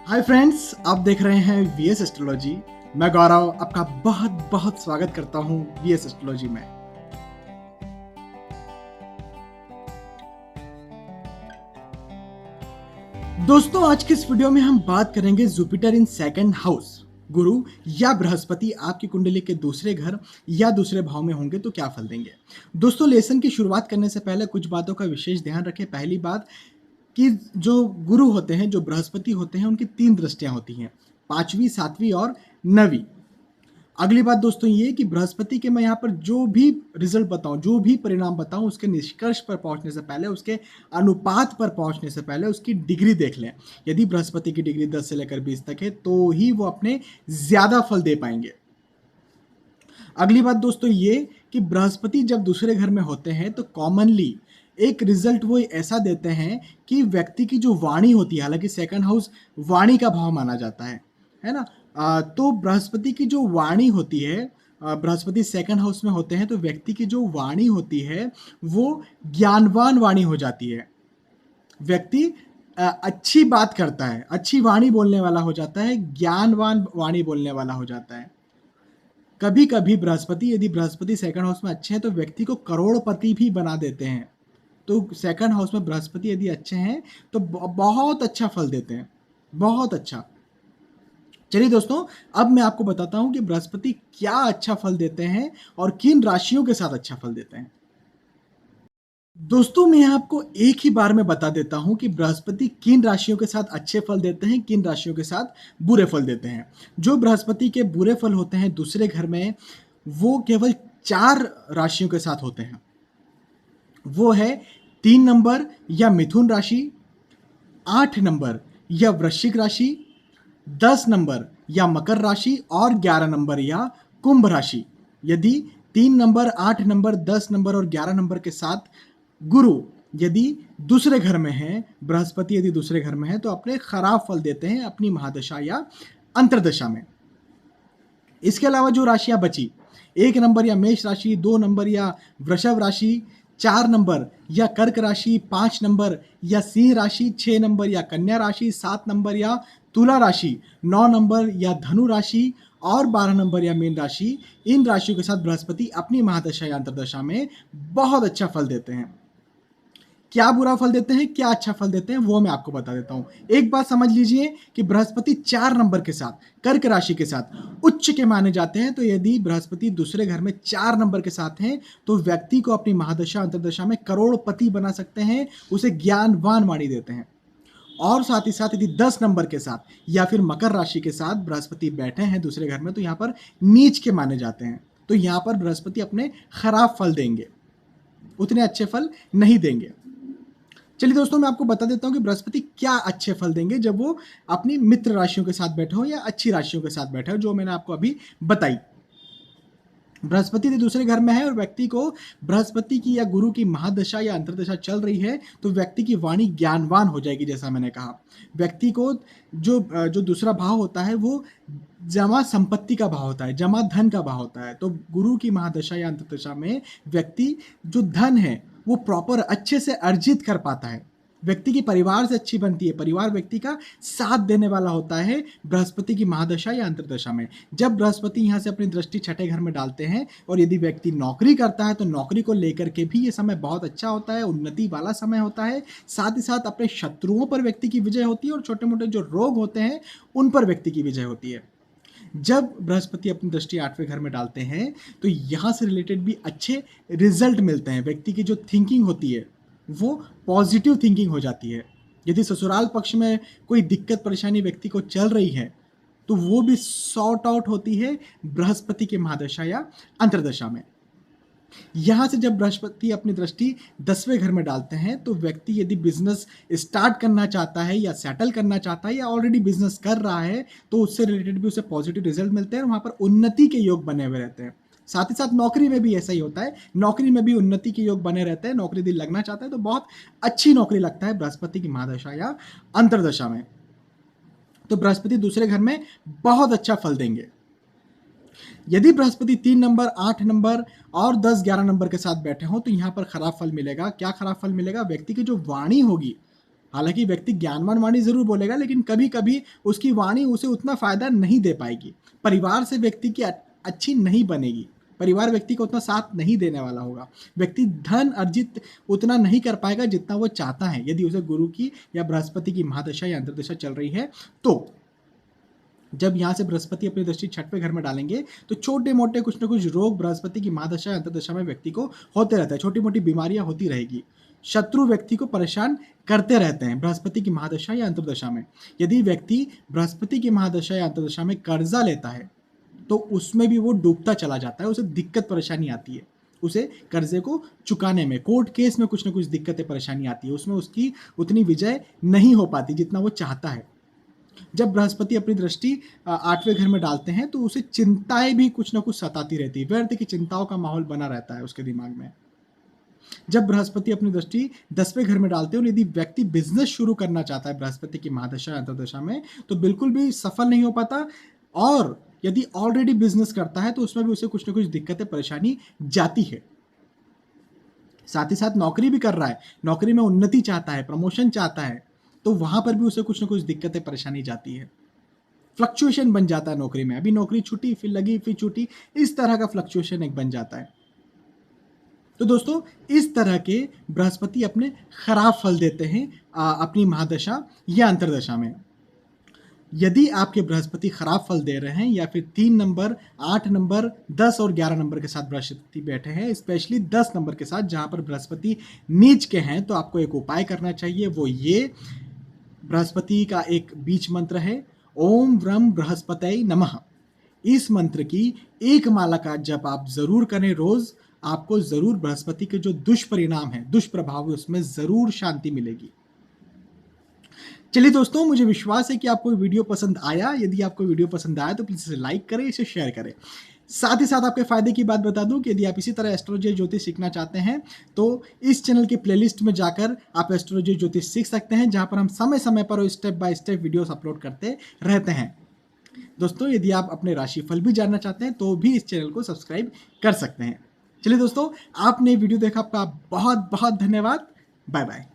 Hi friends, आप देख रहे हैं वीएस एस्ट्रोलॉजी। मैं गौरव आपका बहुत बहुत स्वागत करता हूं वीएस एस्ट्रोलॉजी में। दोस्तों, आज के इस वीडियो में हम बात करेंगे जुपिटर इन सेकंड हाउस। गुरु या बृहस्पति आपकी कुंडली के दूसरे घर या दूसरे भाव में होंगे तो क्या फल देंगे। दोस्तों, लेसन की शुरुआत करने से पहले कुछ बातों का विशेष ध्यान रखें। पहली बात कि जो गुरु होते हैं, जो बृहस्पति होते हैं, उनकी 3 दृष्टियां होती हैं, 5वीं, 7वीं और 9वीं। अगली बात दोस्तों ये कि बृहस्पति के मैं यहाँ पर जो भी रिजल्ट बताऊं, जो भी परिणाम बताऊं, उसके निष्कर्ष पर पहुंचने से पहले, उसके अनुपात पर पहुंचने से पहले उसकी डिग्री देख लें। यदि बृहस्पति की डिग्री 10 से लेकर 20 तक है तो ही वो अपने ज्यादा फल दे पाएंगे। अगली बात दोस्तों ये कि बृहस्पति जब दूसरे घर में होते हैं तो कॉमनली एक रिजल्ट वो ऐसा देते हैं कि व्यक्ति की जो वाणी होती है, हालांकि सेकंड हाउस वाणी का भाव माना जाता है ना। तो बृहस्पति की जो वाणी होती है, बृहस्पति सेकंड हाउस में होते हैं तो व्यक्ति की जो वाणी होती है वो ज्ञानवान वाणी हो जाती है। व्यक्ति अच्छी बात करता है, अच्छी वाणी बोलने वाला हो जाता है, ज्ञानवान वाणी बोलने वाला हो जाता है। कभी कभी बृहस्पति, यदि बृहस्पति सेकंड हाउस में अच्छे हैं तो व्यक्ति को करोड़पति भी बना देते हैं। तो सेकंड हाउस में बृहस्पति यदि अच्छे हैं तो बहुत अच्छा फल देते हैं, बहुत अच्छा। चलिए दोस्तों, अब मैं आपको बताता हूं कि बृहस्पति क्या अच्छा फल देते हैं और किन राशियों के साथ अच्छा फल देते हैं। दोस्तों, मैं आपको एक ही बार में बता देता हूं कि बृहस्पति किन राशियों के साथ अच्छे फल देते हैं, किन राशियों के साथ बुरे फल देते हैं। जो बृहस्पति के बुरे फल होते हैं दूसरे घर में, वो केवल 4 राशियों के साथ होते हैं। वो है 3 नंबर या मिथुन राशि, 8 नंबर या वृश्चिक राशि, 10 नंबर या मकर राशि और 11 नंबर या कुंभ राशि। यदि 3 नंबर, 8 नंबर, 10 नंबर और 11 नंबर के साथ गुरु यदि दूसरे घर में है, बृहस्पति यदि दूसरे घर में है तो अपने खराब फल देते हैं अपनी महादशा या अंतर्दशा में। इसके अलावा जो राशियां बची, 1 नंबर या मेष राशि, 2 नंबर या वृषभ राशि, 4 नंबर या कर्क राशि, 5 नंबर या सिंह राशि, 6 नंबर या कन्या राशि, 7 नंबर या तुला राशि, 9 नंबर या धनु राशि और 12 नंबर या मीन राशि, इन राशियों के साथ बृहस्पति अपनी महादशा या अंतर्दशा में बहुत अच्छा फल देते हैं। क्या बुरा फल देते हैं, क्या अच्छा फल देते हैं, वो मैं आपको बता देता हूं। एक बात समझ लीजिए कि बृहस्पति 4 नंबर के साथ, कर्क राशि के साथ उच्च के माने जाते हैं। तो यदि बृहस्पति दूसरे घर में 4 नंबर के साथ हैं तो व्यक्ति को अपनी महादशा अंतर्दशा में करोड़पति बना सकते हैं, उसे ज्ञानवान वाणी देते हैं। और साथ ही साथ यदि 10 नंबर के साथ या फिर मकर राशि के साथ बृहस्पति बैठे हैं दूसरे घर में तो यहां पर नीच के माने जाते हैं। तो यहां पर बृहस्पति अपने खराब फल देंगे, उतने अच्छे फल नहीं देंगे। चलिए दोस्तों, मैं आपको बता देता हूं कि बृहस्पति क्या अच्छे फल देंगे जब वो अपनी मित्र राशियों के साथ बैठे हो या अच्छी राशियों के साथ बैठे हो, जो मैंने आपको अभी बताई। बृहस्पति यदि दूसरे घर में है और व्यक्ति को बृहस्पति की या गुरु की महादशा या अंतर्दशा चल रही है तो व्यक्ति की वाणी ज्ञानवान हो जाएगी। जैसा मैंने कहा, व्यक्ति को जो दूसरा भाव होता है वो जमा संपत्ति का भाव होता है, जमा धन का भाव होता है। तो गुरु की महादशा या अंतर्दशा में व्यक्ति जो धन है वो प्रॉपर अच्छे से अर्जित कर पाता है। व्यक्ति की परिवार से अच्छी बनती है, परिवार व्यक्ति का साथ देने वाला होता है बृहस्पति की महादशा या अंतर्दशा में। जब बृहस्पति यहाँ से अपनी दृष्टि छठे घर में डालते हैं और यदि व्यक्ति नौकरी करता है तो नौकरी को लेकर के भी ये समय बहुत अच्छा होता है, उन्नति वाला समय होता है। साथ ही साथ अपने शत्रुओं पर व्यक्ति की विजय होती है और छोटे मोटे जो रोग होते हैं उन पर व्यक्ति की विजय होती है। जब बृहस्पति अपनी दृष्टि 8वें घर में डालते हैं तो यहाँ से रिलेटेड भी अच्छे रिजल्ट मिलते हैं। व्यक्ति की जो थिंकिंग होती है वो पॉजिटिव थिंकिंग हो जाती है। यदि ससुराल पक्ष में कोई दिक्कत परेशानी व्यक्ति को चल रही है तो वो भी सॉर्ट आउट होती है बृहस्पति के महादशा या अंतर्दशा में। यहां से जब बृहस्पति अपनी दृष्टि 10वें घर में डालते हैं तो व्यक्ति यदि बिजनेस स्टार्ट करना चाहता है या सेटल करना चाहता है या ऑलरेडी बिजनेस कर रहा है तो उससे रिलेटेड भी उसे पॉजिटिव रिजल्ट मिलते हैं और वहां पर उन्नति के योग बने हुए रहते हैं। साथ ही साथ नौकरी में भी ऐसा ही होता है, नौकरी में भी उन्नति के योग बने रहते हैं। नौकरी यदि लगना चाहता है तो बहुत अच्छी नौकरी लगता है बृहस्पति की महादशा या अंतर्दशा में। तो बृहस्पति दूसरे घर में बहुत अच्छा फल देंगे। यदि बृहस्पति 3 नंबर, 8 नंबर और 10, 11 नंबर के साथ बैठे हो तो यहाँ पर खराब फल मिलेगा। क्या खराब फल मिलेगा? व्यक्ति की जो वाणी होगी हालाँकि व्यक्ति ज्ञानवान वाणी ज़रूर बोलेगा, लेकिन कभी-कभी उसकी वाणी उसे उतना फ़ायदा नहीं दे पाएगी। परिवार से व्यक्ति की अच्छी नहीं बनेगी। परिवार व्यक्ति को उतना साथ नहीं देने वाला होगा। व्यक्ति धन अर्जित उतना नहीं कर पाएगा जितना वो चाहता है, यदि उसे गुरु की या बृहस्पति की महादशा या अंतर्दशा चल रही है तो। जब यहाँ से बृहस्पति अपनी दृष्टि छठवें घर में डालेंगे तो छोटे-मोटे कुछ न कुछ रोग बृहस्पति की महादशा या अंतर्दशा में व्यक्ति को होते रहता है। छोटी-मोटी बीमारियाँ होती रहेगी। शत्रु व्यक्ति को परेशान करते रहते हैं बृहस्पति की महादशा या अंतर्दशा में। यदि व्यक्ति बृहस्पति की महादशा या अंतर्दशा में कर्जा लेता है तो उसमें भी वो डूबता चला जाता है, उसे दिक्कत परेशानी आती है। उसे कर्जे को चुकाने में, कोर्ट केस में कुछ न कुछ दिक्कतें परेशानी आती है, उसमें उसकी उतनी विजय नहीं हो पाती जितना वो चाहता है। जब बृहस्पति अपनी दृष्टि 8वें घर में डालते हैं तो उसे चिंताएं भी कुछ न कुछ सताती रहती है, व्यर्थ की चिंताओं का माहौल बना रहता है उसके दिमाग में। जब बृहस्पति अपनी दृष्टि 10वें घर में डालते हैं और यदि व्यक्ति बिजनेस शुरू करना चाहता है बृहस्पति की महादशा अंतर्दशा में तो बिल्कुल भी सफल नहीं हो पाता, और यदि ऑलरेडी बिजनेस करता है तो उसमें भी उसे कुछ न कुछ दिक्कतें परेशानी जाती है। साथ ही साथ नौकरी भी कर रहा है, नौकरी में उन्नति चाहता है, प्रमोशन चाहता है, तो वहां पर भी उसे कुछ न कुछ दिक्कतें परेशानी जाती है। फ्लक्चुएशन बन जाता है नौकरी में, अभी नौकरी छूटी फिर लगी फिर छूटी, इस तरह का फ्लक्चुएशन एक बन जाता है। तो दोस्तों इस तरह के बृहस्पति अपने खराब फल देते हैं अपनी महादशा या अंतर्दशा में। यदि आपके बृहस्पति खराब फल दे रहे हैं या फिर 3 नंबर, 8 नंबर, 10 और 11 नंबर के साथ बृहस्पति बैठे हैं, स्पेशली 10 नंबर के साथ जहां पर बृहस्पति नीच के हैं, तो आपको एक उपाय करना चाहिए। वो ये, बृहस्पति का एक बीज मंत्र है, ओम व्रम बृहस्पतये नमः। इस मंत्र की एक माला का जप आप जरूर करें रोज, आपको जरूर बृहस्पति के जो दुष्परिणाम है, दुष्प्रभाव है, उसमें जरूर शांति मिलेगी। चलिए दोस्तों, मुझे विश्वास है कि आपको वीडियो पसंद आया। यदि आपको वीडियो पसंद आया तो प्लीज इसे लाइक करें, इसे शेयर करें। साथ ही साथ आपके फायदे की बात बता दूं कि यदि आप इसी तरह एस्ट्रोलॉजी ज्योतिष सीखना चाहते हैं तो इस चैनल के प्लेलिस्ट में जाकर आप एस्ट्रोलॉजी ज्योतिष सीख सकते हैं, जहां पर हम समय समय पर step by step videos upload करते रहते हैं। दोस्तों यदि आप अपने राशिफल भी जानना चाहते हैं तो भी इस चैनल को सब्सक्राइब कर सकते हैं। चलिए दोस्तों, आपने वीडियो देखा, आपका बहुत बहुत धन्यवाद। Bye bye.